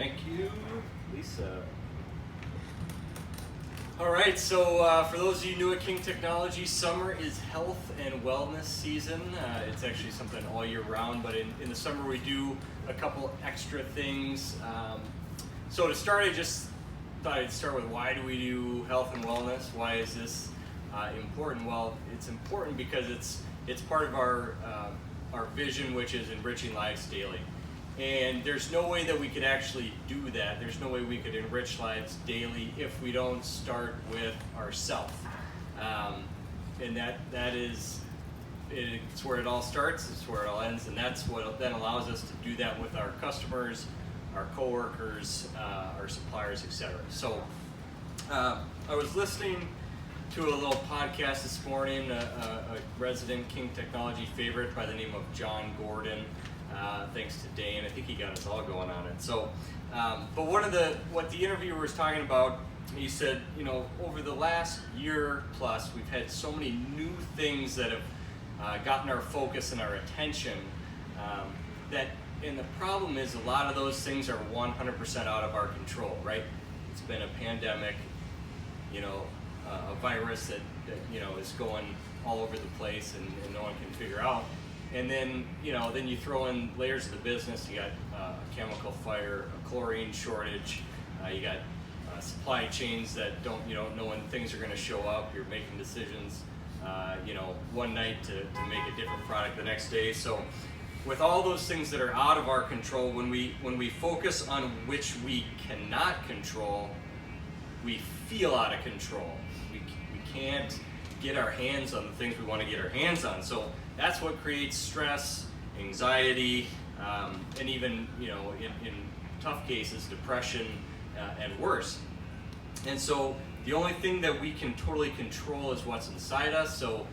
Thank you, Lisa. All right, so for those of you new at King Technology, summer is health and wellness season. It's actually something all year round, but in the summer we do a couple extra things. So to start, I just thought I'd start with why do we do health and wellness? Why is this important? Well, it's important because it's part of our vision, which is enriching lives daily. And there's no way that we could actually do that. There's no way we could enrich lives daily if we don't start with ourselves. And that is, it's where it all starts, it's where it all ends, and that's what then allows us to do that with our customers, our coworkers, our suppliers, etc. So I was listening to a little podcast this morning, a resident King Technology favorite by the name of John Gordon. Thanks to Dane, I think he got us all going on it. So, but what the interviewer was talking about, he said, over the last year plus, we've had so many new things that have gotten our focus and our attention. And the problem is, a lot of those things are 100% out of our control, right? It's been a pandemic, a virus that is going all over the place and no one can figure out. And then, then you throw in layers of the business. You got a chemical fire, a chlorine shortage. You got supply chains that you don't know when things are going to show up. You're making decisions, one night to make a different product the next day. So, with all those things that are out of our control, when we focus on which we cannot control, we feel out of control. We can't get our hands on the things we want to get our hands on. So that's what creates stress, anxiety, and even in tough cases, depression and worse. And so the only thing that we can totally control is what's inside us. So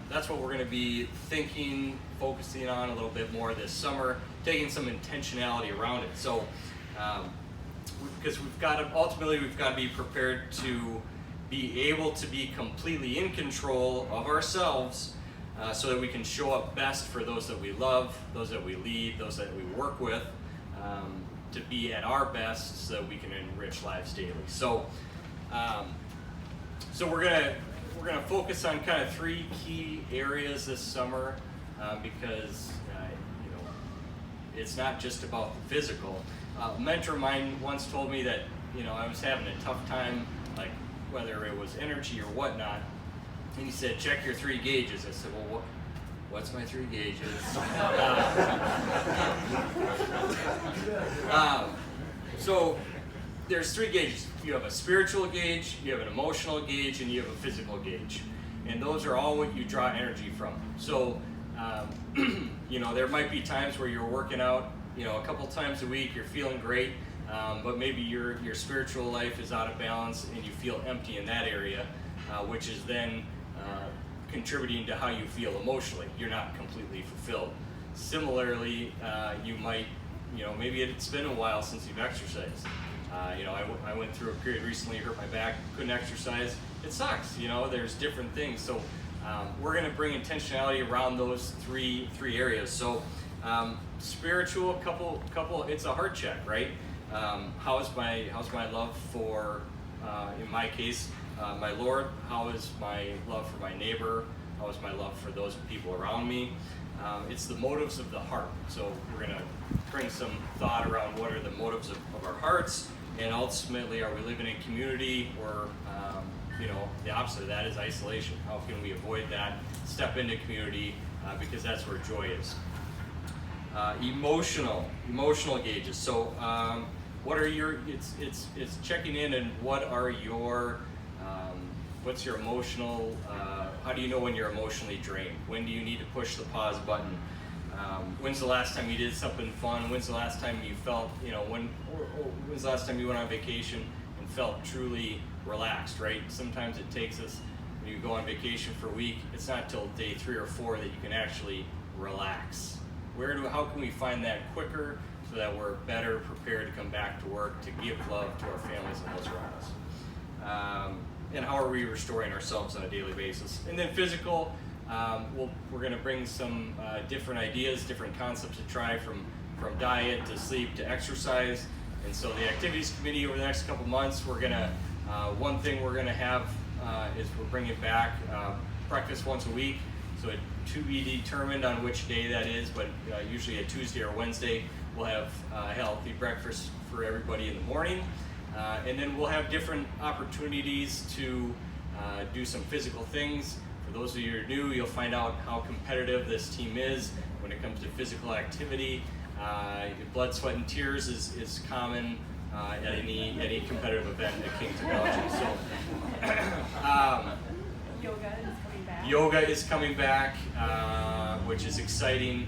that's what we're going to be thinking, focusing on a little bit more this summer, taking some intentionality around it. So because we've got to be prepared to be able to be completely in control of ourselves, so that we can show up best for those that we love, those that we lead, those that we work with, to be at our best so that we can enrich lives daily. So, we're gonna focus on kind of three key areas this summer, because it's not just about the physical. A mentor of mine once told me that I was having a tough time, like whether it was energy or whatnot. And he said, check your 3 gauges. I said, well, what's my 3 gauges? So there's 3 gauges. You have a spiritual gauge, you have an emotional gauge, and you have a physical gauge. And those are all what you draw energy from. So, there might be times where you're working out, a couple times a week, you're feeling great, but maybe your spiritual life is out of balance and you feel empty in that area, which is then contributing to how you feel emotionally. You're not completely fulfilled. Similarly, you might, maybe it's been a while since you've exercised. I went through a period recently, hurt my back, couldn't exercise. It sucks, there's different things. So we're going to bring intentionality around those three areas. So spiritual, couple, it's a heart check, right? How's my love for, in my case, my Lord? How is my love for my neighbor? How is my love for those people around me? It's the motives of the heart. So we're going to bring some thought around what are the motives of our hearts, and ultimately, are we living in community, or the opposite of that is isolation? How can we avoid that? Step into community, because that's where joy is. Emotional gauges. So what are your? It's checking in, and what are your what's your emotional, how do you know when you're emotionally drained? When do you need to push the pause button? When's the last time you did something fun? When's the last time you felt, when's the last time you went on vacation and felt truly relaxed, right? Sometimes it takes us, when you go on vacation for a week, it's not till day 3 or 4 that you can actually relax. How can we find that quicker so that we're better prepared to come back to work, to give love to our families and those around us? And how are we restoring ourselves on a daily basis? And then physical, we're going to bring some different ideas, different concepts to try, from diet to sleep to exercise. And so the activities committee over the next couple months, we're gonna, one thing we're gonna have is we're bringing back breakfast once a week. So to be determined on which day that is, but usually a Tuesday or Wednesday, we'll have healthy breakfast for everybody in the morning. And then we'll have different opportunities to do some physical things. For those of you who are new, you'll find out how competitive this team is when it comes to physical activity. Blood, sweat, and tears is common at any competitive event at King Technology. So, yoga is coming back, which is exciting.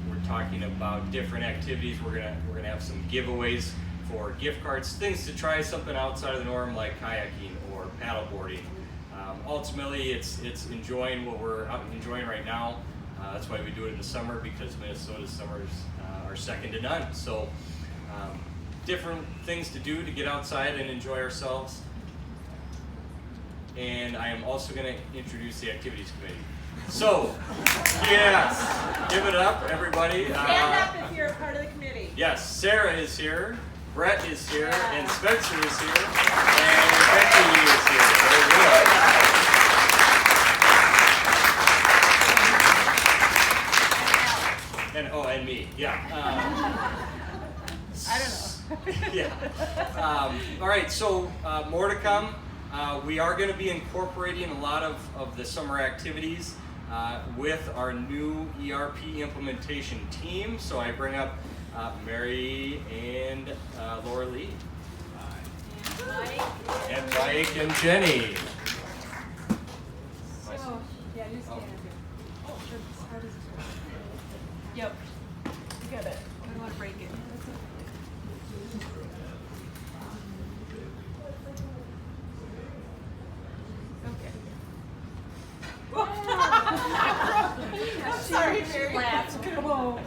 We're talking about different activities. We're gonna have some giveaways for gift cards, things to try something outside of the norm, like kayaking or paddleboarding. Ultimately, it's enjoying what we're out enjoying right now. That's why we do it in the summer, because Minnesota's summers are second to none. So different things to do to get outside and enjoy ourselves. And I am also going to introduce the activities committee. So, yes, give it up, everybody. Stand up if you're a part of the committee. Yes, Sarah is here, Brett is here, and Spencer is here, and Becky is here. Very good. And me, yeah. I don't know. Yeah. All right, so more to come. We are going to be incorporating a lot of the summer activities with our new ERP implementation team. So I bring up Mary and Laura Lee. And Mike and Jenny. So, yeah, you stand here. Oh, sure. How does it work? Yep. You got it. I don't want to break it. I'm sorry, Mary. Come on.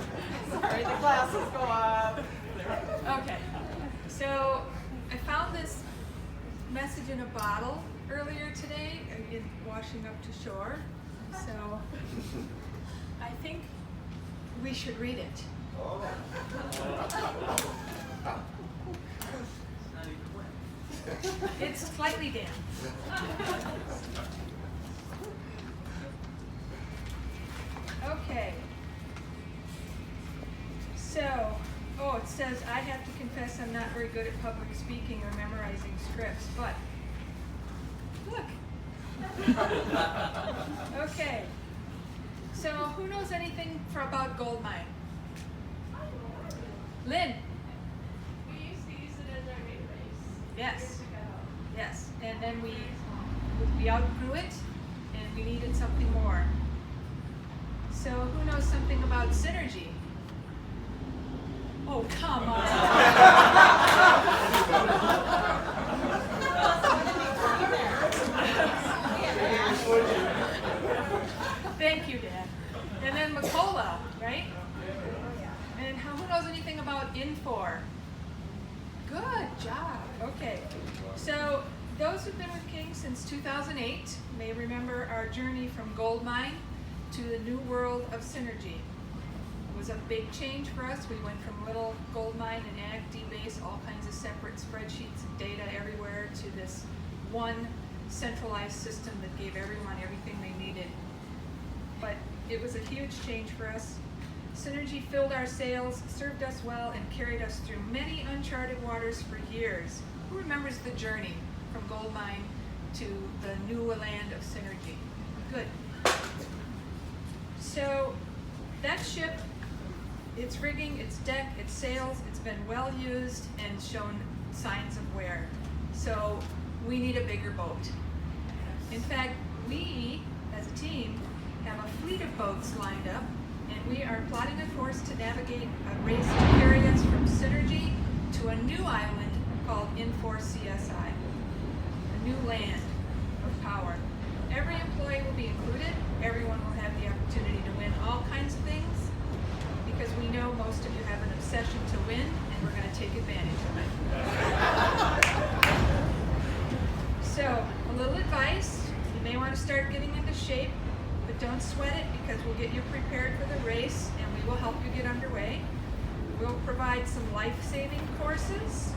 Sorry, the glasses go up. Okay, so I found this message in a bottle earlier today in washing up to shore. So I think we should read it. It's slightly damp. Okay. So, it says, I have to confess I'm not very good at public speaking or memorizing scripts, but look. Okay. So, who knows anything about gold mine? Lynn? We used to use it as our database. Yes. Yes. And then we outgrew it and we needed something more. So who knows something about synergy? Oh, come on. Thank you, Dad. And then Macola, right? And who knows anything about Infor? Good job. Okay. So those who've been with King since 2008 may remember our journey from gold mine to the new world of synergy. It was a big change for us. We went from little gold mine and ag D-base, all kinds of separate spreadsheets and data everywhere, to this one centralized system that gave everyone everything they needed. But it was a huge change for us. Synergy filled our sails, served us well, and carried us through many uncharted waters for years. Who remembers the journey from gold mine to the new land of synergy? Good. So that ship, its rigging, its deck, its sails, it's been well used and shown signs of wear. So we need a bigger boat. In fact, we, as a team, have a fleet of boats lined up, and we are plotting a course to navigate a race to carry us from Synergy to a new island called Infor CSI, a new land of power. Every employee will be included. Everyone will have the opportunity to win all kinds of things, because we know most of you have an obsession to win, and we're going to take advantage of it. So, a little advice. You may want to start getting into shape, but don't sweat it, because we'll get you prepared for the race and we will help you get underway. We'll provide some life-saving courses.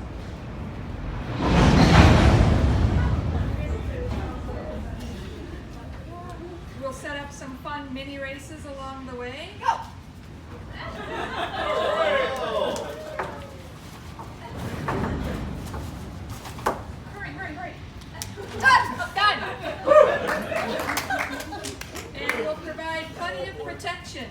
We'll set up some fun mini races along the way. Go! Hurry, hurry, hurry. Done! Done! And we'll provide plenty of protection.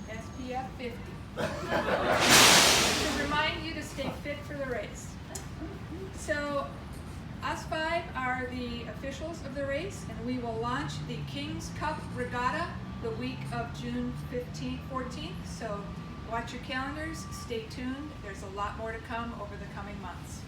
SPF 50. To remind you to stay fit for the race. So, us five are the officials of the race, and we will launch the King's Cup Regatta the week of June 15th, 14th. So watch your calendars, stay tuned. There's a lot more to come over the coming months.